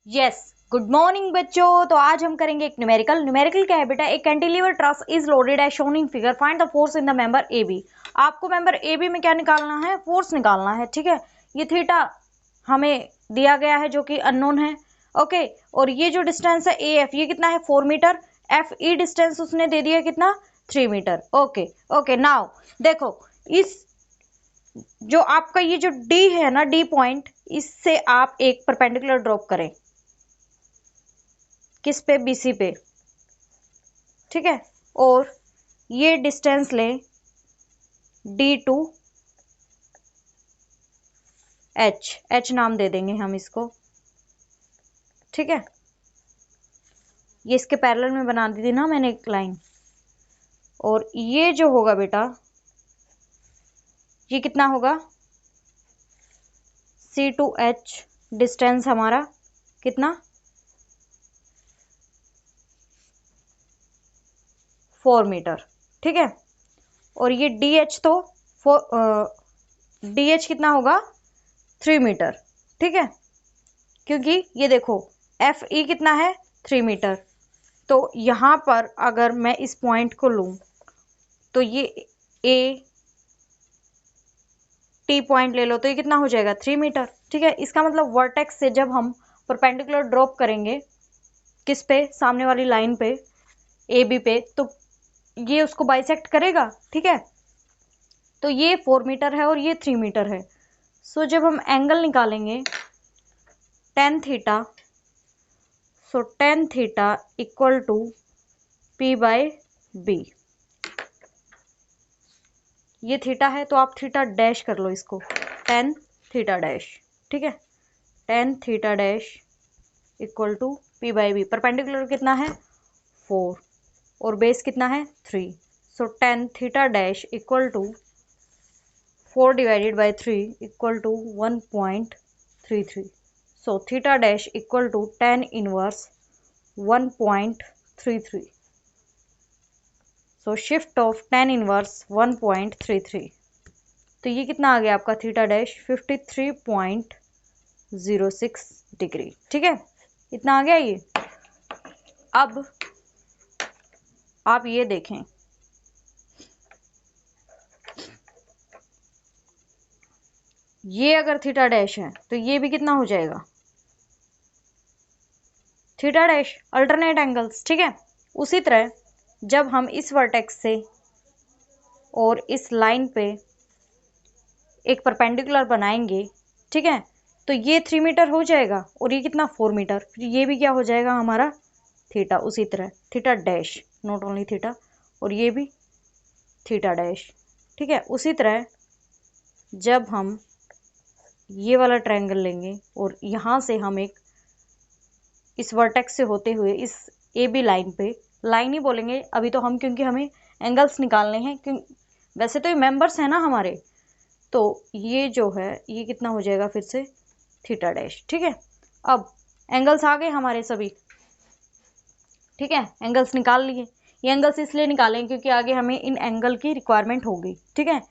Yes, good morning बच्चों। तो आज हम करेंगे एक न्यूमेरिकल क्या है बेटा, एक cantilever truss is loaded as shown in figure, find the force in the member A B. आपको मेंबर ए बी में क्या निकालना है, फोर्स निकालना है। ठीक है, ये थीटा हमें दिया गया है जो कि अननोन है। ओके, और ये जो डिस्टेंस है ए एफ, ये कितना है 4 मीटर। एफ ई डिस्टेंस उसने दे दिया कितना 3 मीटर। ओके ओके, नाउ देखो, इस जो आपका ये जो डी है ना, डी पॉइंट, इससे आप एक परपेंडिकुलर ड्रॉप करें, किस पे, बीसी पे। ठीक है, और ये डिस्टेंस लें डी टू एच, एच नाम दे देंगे हम इसको। ठीक है, ये इसके पैरेलल में बना दी थी ना मैंने एक लाइन। और ये जो होगा बेटा, ये कितना होगा, सी टू एच डिस्टेंस हमारा कितना 4 मीटर। ठीक है, और ये डी एच तो डी एच कितना होगा 3 मीटर। ठीक है, क्योंकि ये देखो एफ ई कितना है 3 मीटर। तो यहां पर अगर मैं इस पॉइंट को लूं तो ये ए टी पॉइंट ले लो तो ये कितना हो जाएगा 3 मीटर। ठीक है, इसका मतलब वर्टेक्स से जब हम परपेंडिकुलर ड्रॉप करेंगे किस पे, सामने वाली लाइन पे ए बी पे, तो ये उसको बाइसेक्ट करेगा। ठीक है, तो ये 4 मीटर है और ये 3 मीटर है। सो जब हम एंगल निकालेंगे tan theta, so tan theta equal to P by B. ये थीटा है तो आप थीटा डैश कर लो इसको, टेन थीटा डैश। ठीक है, tan theta dash equal to P by B. Perpendicular कितना है 4 और बेस कितना है 3। So tan theta dash equal to 4 divided by 3 equal to 1.33। So theta dash equal to tan inverse 1.33। So shift of tan inverse 1.33, तो ये कितना आ गया आपका थीटा डैश 53.06 डिग्री। ठीक है, इतना आ गया ये। अब आप ये देखें, ये अगर थीटा डैश है तो ये भी कितना हो जाएगा थीटा डैश, अल्टरनेट एंगल्स। ठीक है, उसी तरह जब हम इस वर्टेक्स से और इस लाइन पे एक परपेंडिकुलर बनाएंगे, ठीक है, तो ये 3 मीटर हो जाएगा और ये कितना 4 मीटर, फिर ये भी क्या हो जाएगा हमारा थीटा। उसी तरह theta dash, not only theta, और ये भी थीटा डैश। ठीक है, उसी तरह जब हम ये वाला ट्रायंगल लेंगे और यहाँ से हम एक इस वर्टेक्स से होते हुए इस ए बी लाइन पे, लाइन ही बोलेंगे अभी तो हम, क्योंकि हमें एंगल्स निकालने हैं, वैसे तो ये मेंबर्स हैं ना हमारे, तो ये जो है ये कितना हो जाएगा फिर से थीटा डैश। ठीक है, अब एंगल्स आ गए हमारे सभी। ठीक है, एंगल्स निकाल लिए। ये एंगल्स इसलिए निकालें क्योंकि आगे हमें इन एंगल की रिक्वायरमेंट होगी। ठीक है,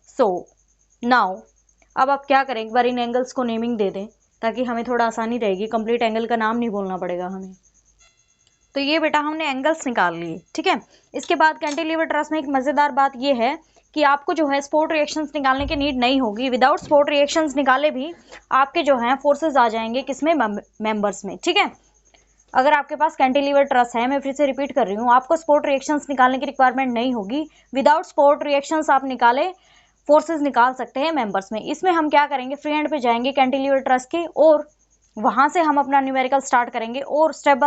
सो नाउ अब आप क्या करें, एक बार इन एंगल्स को नेमिंग दे दें ताकि हमें थोड़ा आसानी रहेगी, कंप्लीट एंगल का नाम नहीं बोलना पड़ेगा हमें। तो ये बेटा हमने एंगल्स निकाल लिए। ठीक है, इसके बाद कैंटिलीवर ट्रस में एक मज़ेदार बात ये है कि आपको जो है स्पोर्ट रिएक्शंस निकालने की नीड नहीं होगी। विदाउट स्पोर्ट रिएक्शंस निकाले भी आपके जो हैं फोर्सेस आ जाएंगे किसमें, मेंबर्स में। ठीक है, अगर आपके पास कैंटिलीवर ट्रस है, मैं फिर से रिपीट कर रही हूँ, आपको स्पोर्ट रिएक्शंस निकालने की रिक्वायरमेंट नहीं होगी। विदाउट स्पोर्ट रिएक्शंस आप निकाले फोर्सेस निकाल सकते हैं मेंबर्स में। इसमें हम क्या करेंगे, फ्री हैंड पे जाएंगे कैंटिलीवर ट्रस के और वहां से हम अपना न्यूमेरिकल स्टार्ट करेंगे और स्टेप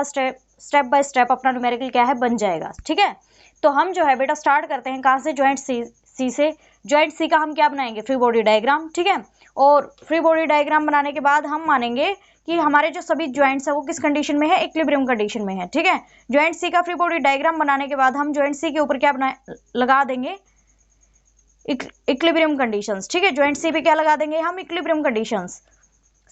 बाय स्टेप अपना न्यूमेरिकल क्या है बन जाएगा। ठीक है, तो हम जो है बेटा स्टार्ट करते हैं कहाँ से, ज्वाइंट सी से। ज्वाइंट सी का हम क्या बनाएंगे, फ्री बॉडी डायग्राम। ठीक है, और फ्री बॉडी डायग्राम बनाने के बाद हम मानेंगे कि हमारे जो सभी ज्वाइंट्स है वो किस कंडीशन में है, इक्विलिब्रियम कंडीशन में है। ठीक है, ज्वाइंट सी का फ्री बॉडी डायग्राम बनाने के बाद हम ज्वाइंट सी के ऊपर क्या लगा देंगे, इक्विलिब्रियम कंडीशंस। ठीक है, ज्वाइंट सी पे क्या लगा देंगे हम, equilibrium conditions,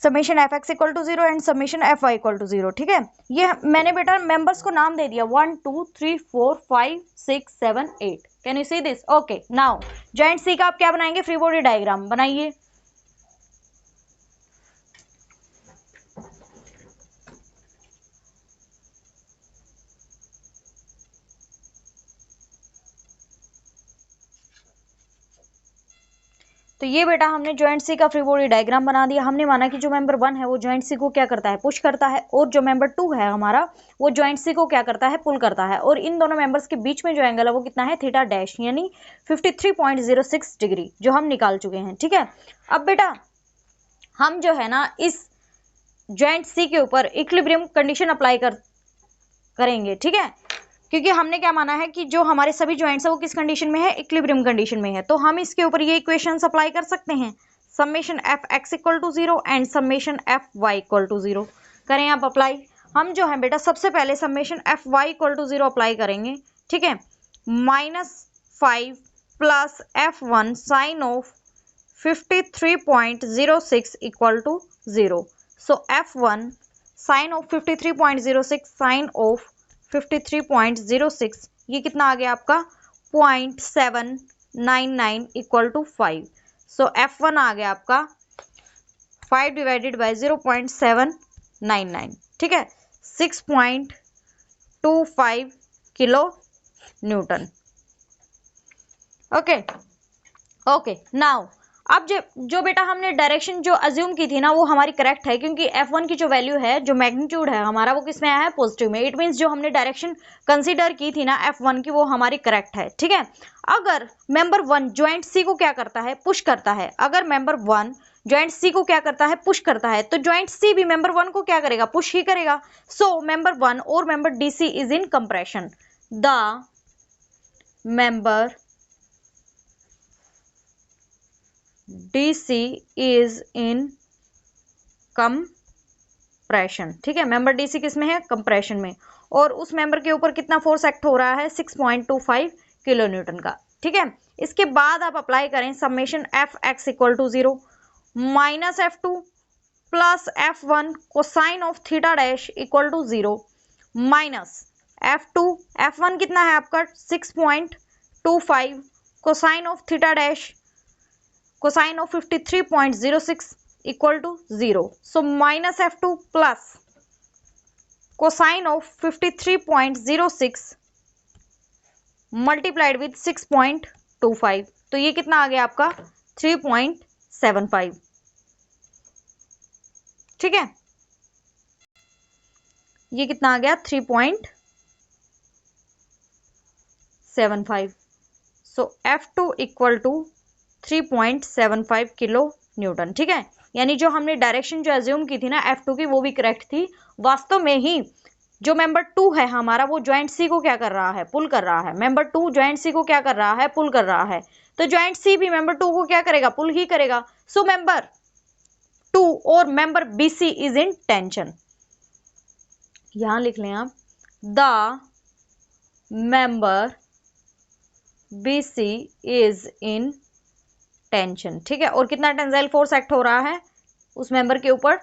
summation F X equal to 0 and summation F Y equal to 0। ठीक है, ये मैंने बेटा मेंबर्स को नाम दे दिया 1 2 3 4 5 6 7 8। Can you see this? Okay, now joint C का आप क्या बनाएंगे, फ्री बॉडी डायग्राम बनाइए। तो ये बेटा हमने जॉइंट सी का फ्री बॉडी डायग्राम बना दिया। हमने माना कि जो मेंबर 1 है वो जॉइंट सी को क्या करता है, पुश करता है, और जो मेंबर 2 है हमारा वो जॉइंट सी को क्या करता है, पुल करता है। और इन दोनों मेंबर्स के बीच में जो एंगल है वो कितना है, थीटा डैश, यानी 53.06 डिग्री, जो हम निकाल चुके हैं। ठीक है, अब बेटा हम जो है ना इस जॉइंट सी के ऊपर इक्विलिब्रियम कंडीशन अप्लाई करेंगे। ठीक है, क्योंकि हमने क्या माना है कि जो हमारे सभी जॉइंट्स है वो किस कंडीशन में है, इक्विलिब्रियम कंडीशन में है। तो हम इसके ऊपर ये इक्वेशंस अप्लाई कर सकते हैं, summation F X equal to 0 and summation F Y equal to 0। करें आप अप्लाई। हम जो है बेटा सबसे पहले summation F Y equal to 0 apply करेंगे। ठीक है, -5 plus f1 sine of 53.06 equal to 0। So f1 sine of 53.06 sine of 53.06, ये कितना आ गया आपका 0.799 इक्वल टू 5। सो f1 आ गया आपका 5 डिवाइडेड बाय 0.799। ठीक है, 6.25 kilo Newton. Okay okay, now अब जो बेटा हमने डायरेक्शन जो अज्यूम की थी ना वो हमारी करेक्ट है, क्योंकि f1 की जो वैल्यू है, जो मैग्नीट्यूड है हमारा, वो किस में आया है, पॉजिटिव में। इट मींस जो हमने डायरेक्शन कंसीडर की थी ना f1 की, वो हमारी करेक्ट है। ठीक है, अगर मेंबर 1 जॉइंट सी को क्या करता है, पुश करता है, अगर मेंबर 1 जॉइंट सी को क्या करता है, पुश करता है, तो जॉइंट सी भी मेंबर 1 को क्या करेगा, पुश ही करेगा। सो मेंबर 1 और member DC is in compression. The member DC is in compression। ठीक है, मेंबर DC किस में है, कंप्रेशन में, और उस मेंबर के ऊपर कितना फोर्स एक्ट हो रहा है, 6.25 किलो न्यूटन का। ठीक है, इसके बाद आप अप्लाई करें summation F X equal to 0 minus f2 plus f1 cosine of theta dash equal to 0 minus f1 कितना है आपका 6.25 cosine of theta dash cosine of 53.06 equal to 0। So minus f2 plus cosine of 53.06 multiplied with 6.25, तो ये कितना आ गया आपका 3.75। ठीक है, ये कितना आ गया 3.75। So f2 equal to 3.75 kilo newton. ठीक है, यानी जो हमने डायरेक्शन जो अज्यूम की थी ना f2 की, वो भी करेक्ट थी। वास्तव में ही जो मेंबर 2 है हमारा वो जॉइंट सी को क्या कर रहा है, पुल कर रहा है। मेंबर 2 जॉइंट सी को क्या कर रहा है, पुल कर रहा है, तो जॉइंट सी भी मेंबर 2 को क्या करेगा, पुल ही करेगा। सो मेंबर 2 और member BC is in tension. यहां लिख लें आप, the member BC is in tension. ठीक है, और कितना टेंसाइल फोर्स एक्ट हो रहा है उस मेंबर के ऊपर,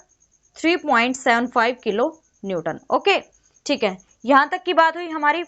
3.75 किलो न्यूटन। ओके, ठीक है, यहां तक की बात हुई हमारी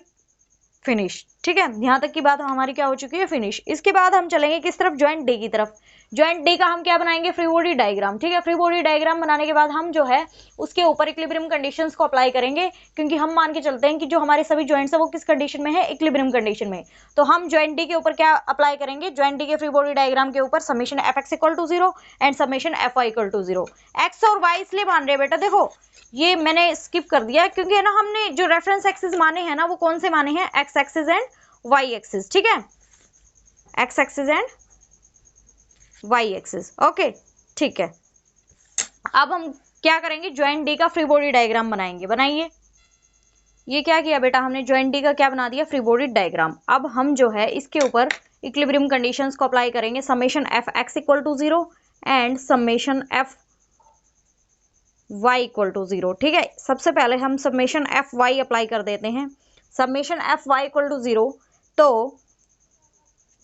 फिनिश। ठीक है, यहां तक की बात हमारी क्या हो चुकी है, फिनिश। इसके बाद हम चलेंगे किस तरफ, जॉइंट डी की तरफ। जॉइंट डी का हम क्या बनाएंगे, फ्री बॉडी डायग्राम। ठीक है, फ्री बॉडी डायग्राम बनाने के बाद हम जो है उसके ऊपर इक्विलिब्रियम कंडीशंस को अप्लाई करेंगे, क्योंकि हम मान के चलते हैं कि जो हमारे सभी जॉइंट्स है वो किस कंडीशन में है, इक्विलिब्रियम कंडीशन में। तो हम जॉइंट डी के ऊपर क्या अप्लाई करेंगे, जॉइंट डी के फ्री बॉडी डायग्राम के ऊपर summation F X equal to 0 and summation F Y equal to 0। X और वाई इसलिए मान रहे हैं बेटा, देखो ये मैंने स्किप कर दिया क्योंकि है ना हमने जो रेफरेंस एक्सिस माने हैं ना वो कौन से माने हैं, X axis and Y axis. ठीक है, X axis and Y axis. Okay, ठीक है, अब हम क्या करेंगे, जॉइंट डी का फ्री बॉडी डायग्राम बनाएंगे। बनाइए। ये क्या किया बेटा हमने, जॉइंट डी का क्या बना दिया, फ्री बॉडी डायग्राम। अब हम जो है इसके ऊपर इक्विलिब्रियम कंडीशंस को अप्लाई करेंगे, summation F X equal to 0 and summation F Y equal to 0। ठीक है, सबसे पहले हम समेशन एफ वाई अप्लाई कर देते हैं। Summation F Y equal to 0, तो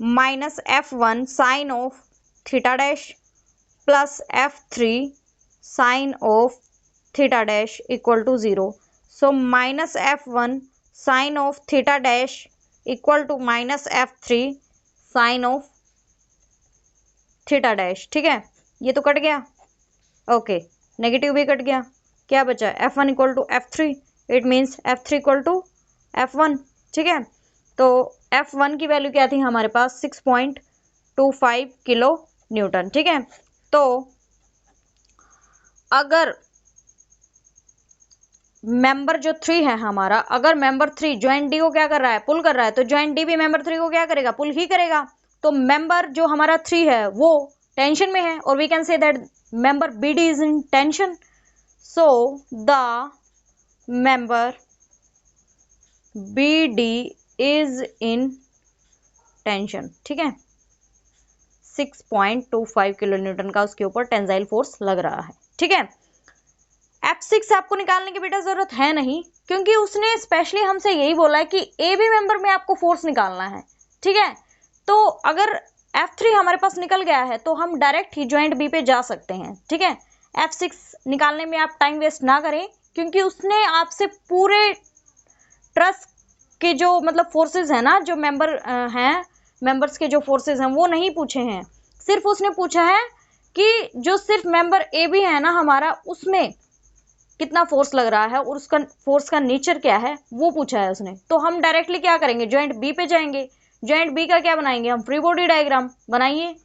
minus f1 sine of theta dash plus f3 sine of theta dash equal to 0। So minus f1 sine of theta dash equal to minus f3 sine of theta dash. ठीक है, ये तो cut गया। Okay, negative भी cut गया, क्या बचा, f1 equal to f3, it means f3 equal to f1। ठीक है, तो f1 की वैल्यू क्या थी हमारे पास, 6.25 किलो न्यूटन। ठीक है, तो अगर मेंबर जो 3 है हमारा, अगर मेंबर 3 ज्वाइंट डी को क्या कर रहा है, पुल कर रहा है, तो ज्वाइंट डी भी मेंबर 3 को क्या करेगा, पुल ही करेगा। तो मेंबर जो हमारा 3 है वो टेंशन में है, और we can say that member B D is in tension. So the member B D is in tension. ठीक है, 6.25 किलो न्यूटन का उसके ऊपर टेंसाइल फोर्स लग रहा है। ठीक है, F6 आपको निकालने की बेटा जरूरत है नहीं, क्योंकि उसने स्पेशली हमसे यही बोला है कि ए बी मेंबर में आपको फोर्स निकालना है। ठीक है, तो अगर F3 हमारे पास निकल गया है तो हम डायरेक्ट ही ज्वाइंट बी पे जा सकते हैं। ठीक है, F6 निकालने में आप टाइम वेस्ट ना करें, क्योंकि उसने आपसे पूरे ट्रस के जो मतलब फोर्सेस है ना, जो हैं मेंबर्स के जो फोर्सेस हैं वो नहीं पूछे हैं। सिर्फ उसने पूछा है कि जो सिर्फ मेंबर ए बी है ना हमारा, उसमें कितना फोर्स लग रहा है और उसका फोर्स का नेचर क्या है वो पूछा है उसने। तो हम डायरेक्टली क्या करेंगे, ज्वाइंट बी पे जाएंगे। ज्वाइंट बी का क्या बनाएंगे हम, फ्री बॉडी डायग्राम बनाइए।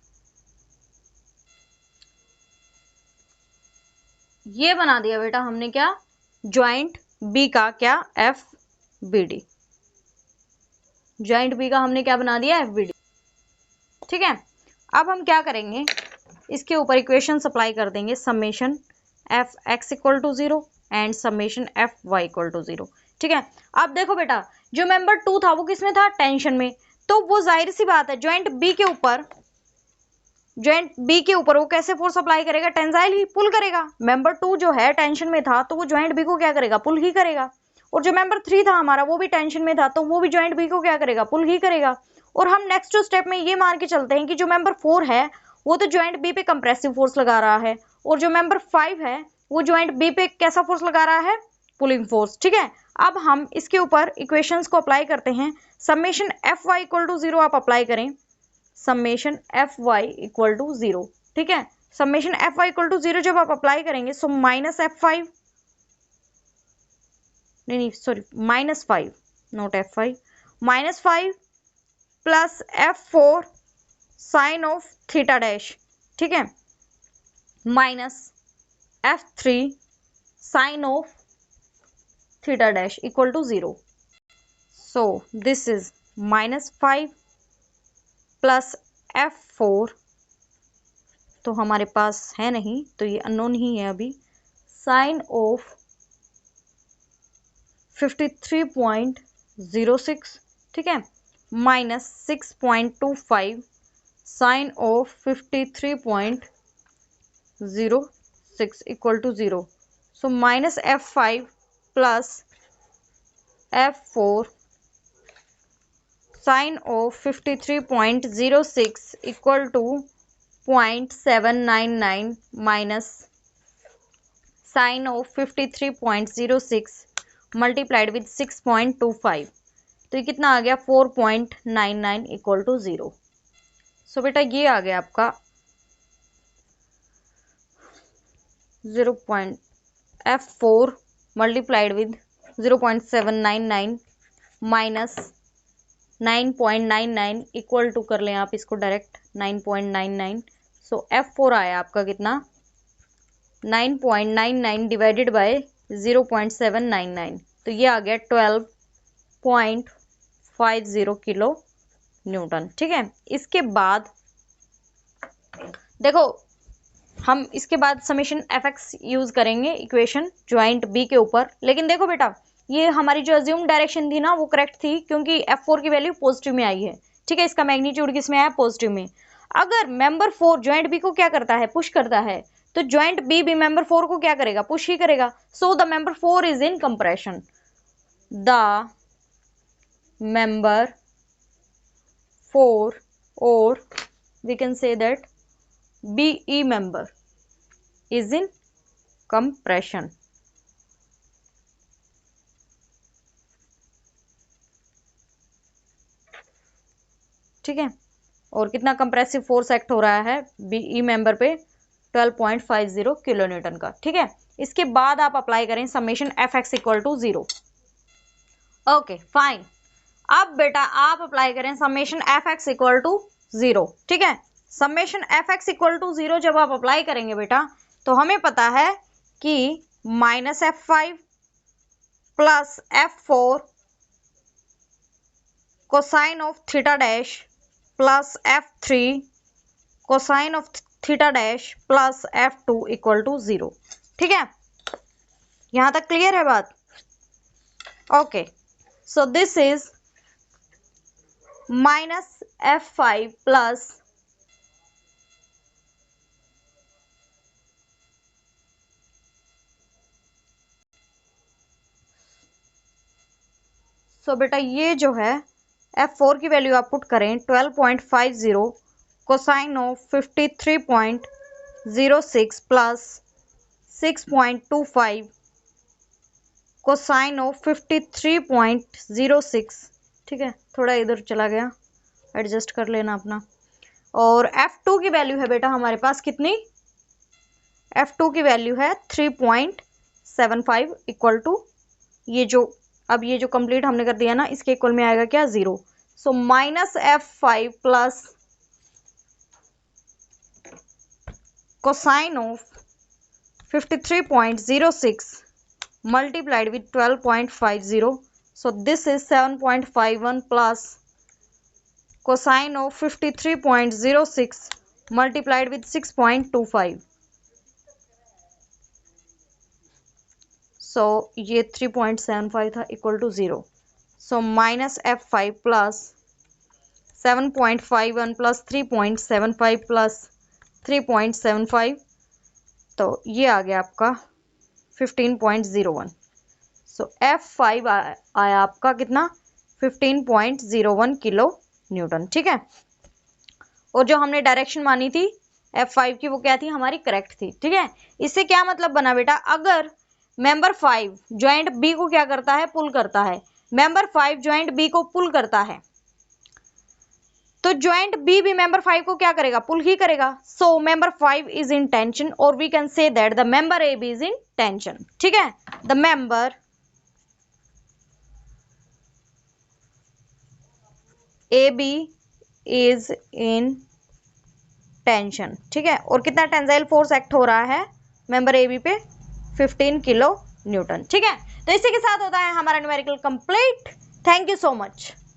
ये बना दिया बेटा हमने क्या, ज्वाइंट बी का क्या, F B D. Joint B का हमने क्या बना दिया, एफ बी डी। ठीक है, अब हम क्या करेंगे, इसके ऊपर इक्वेशन अप्लाई कर देंगे, summation F X equal to 0 and summation F Y equal to 0। ठीक है, अब देखो बेटा जो मेंबर 2 था वो किसमें था, टेंशन में। तो वो जाहिर सी बात है ज्वाइंट बी के ऊपर वो कैसे फोर्स अप्लाई करेगा, टेंसाइल ही, पुल करेगा। मेंबर 2 जो है टेंशन में था तो वो ज्वाइंट बी को क्या करेगा, पुल ही करेगा। और जो मेंबर 3 था हमारा वो भी टेंशन में था तो वो भी ज्वाइंट बी को क्या करेगा, पुल ही करेगा। और हम नेक्स्ट स्टेप में ये मान के चलते हैं कि जो मेंबर 4 है वो तो ज्वाइंट बी पे कंप्रेसिव फोर्स लगा रहा है, और जो मेंबर 5 है वो ज्वाइंट बी पे कैसा फोर्स लगा रहा है, पुलिंग फोर्स। ठीक है, अब हम इसके ऊपर इक्वेशंस को अप्लाई करते हैं। Summation F Y equal to 0 आप अप्लाई करें, summation F Y equal to 0। ठीक है, summation F Y equal to 0 जब आप अप्लाई करेंगे सो माइनस F5, नहीं sorry -5, not F5, -5 plus F4 sine of theta dash. ठीक है, minus F3 sine of theta dash equal to 0। So this is -5 plus F4, तो हमारे पास है नहीं तो ये अननोन ही है अभी, साइन ऑफ 53.06। ठीक है, minus 6.25 sine of 53.06 equal to 0। So minus F5 plus F4 sine of 53.06 equal to 0.799 minus sine of 53.06 multiplied with 6.25, तो ये कितना आ गया, 4.99 इक्वल टू 0। सो बेटा ये आ गया आपका 0.F4 multiplied with 0.799 minus 9.99 equal to, कर लें आप इसको डायरेक्ट, 9.99। सो F4 आया आपका कितना, 9.99 डिवाइडेड बाय 0.799, तो ये आ गया 12.50 किलो न्यूटन। ठीक है, इसके बाद देखो हम इसके बाद समेशन Fx यूज करेंगे इक्वेशन ज्वाइंट बी के ऊपर। लेकिन देखो बेटा ये हमारी जो अज्यूम डायरेक्शन थी ना वो करेक्ट थी, क्योंकि F4 की वैल्यू पॉजिटिव में आई है। ठीक है, इसका मैग्नीट्यूड किसमें आया, पॉजिटिव में। अगर मेंबर 4 ज्वाइंट बी को क्या करता है, पुश करता है, तो ज्वाइंट बी भी मेंबर 4 को क्या करेगा, पुश ही करेगा। So the member 4 is in compression, the member 4 और we can say that BE member is in compression। ठीक है, और कितना कंप्रेसिव फोर्स एक्ट हो रहा है BE मेंबर पे, 12.50 किलो न्यूटन का। ठीक है, इसके बाद आप अप्लाई करें summation Fx equal to 0। Okay fine, अब बेटा आप अप्लाई करें समेशन Fx इक्वल टू 0। ठीक है, summation F X equal to 0 जब आप अप्लाई करेंगे बेटा तो हमें पता है कि -f5 plus f4 cosine of theta dash plus f3 cosine of theta dash plus f2 equal to 0। ठीक है, यहां तक क्लियर है बात? Okay, so this is -f5 plus so बेटा ये जो है f4 की वैल्यू आप पुट करें 12.50 cosine of 53.06 plus 6.25 cosine of 53.06। ठीक है, थोड़ा इधर चला गया, एडजस्ट कर लेना अपना। और f2 की वैल्यू है बेटा हमारे पास कितनी? f2 की वैल्यू है 3.75 इक्वल टू ये जो अब ये जो कंप्लीट हमने कर दिया ना इसके इक्वल में आएगा क्या? 0। So -f5 plus cosine of 53.06 multiplied with 12.50, so this is 7.51 plus cosine of 53.06 multiplied with 6.25, so ये 3.75 था इक्वल to 0। So -f5 plus 7.51 plus 3.75 plus 3.75, तो ये आ गया आपका 15.01। सो f5 आया आपका कितना? 15.01 किलो न्यूटन। ठीक है, और जो हमने डायरेक्शन मानी थी f5 की वो क्या थी? हमारी करेक्ट थी। ठीक है, इससे क्या मतलब बना बेटा? अगर मेंबर 5 ज्वाइंट बी को क्या करता है? पुल करता है। मेंबर 5 ज्वाइंट बी को पुल करता है तो ज्वाइंट बी भी मेंबर 5 को क्या करेगा? पुल ही करेगा। So member 5 is in tension और we can say that the member A B is in tension. ठीक है, the member A B is in tension. ठीक है, और कितना टेंसाइल फोर्स एक्ट हो रहा है मेंबर ए बी पे? 15 किलो न्यूटन। ठीक है, तो इसी के साथ होता है हमारा numerical complete. Thank you so much.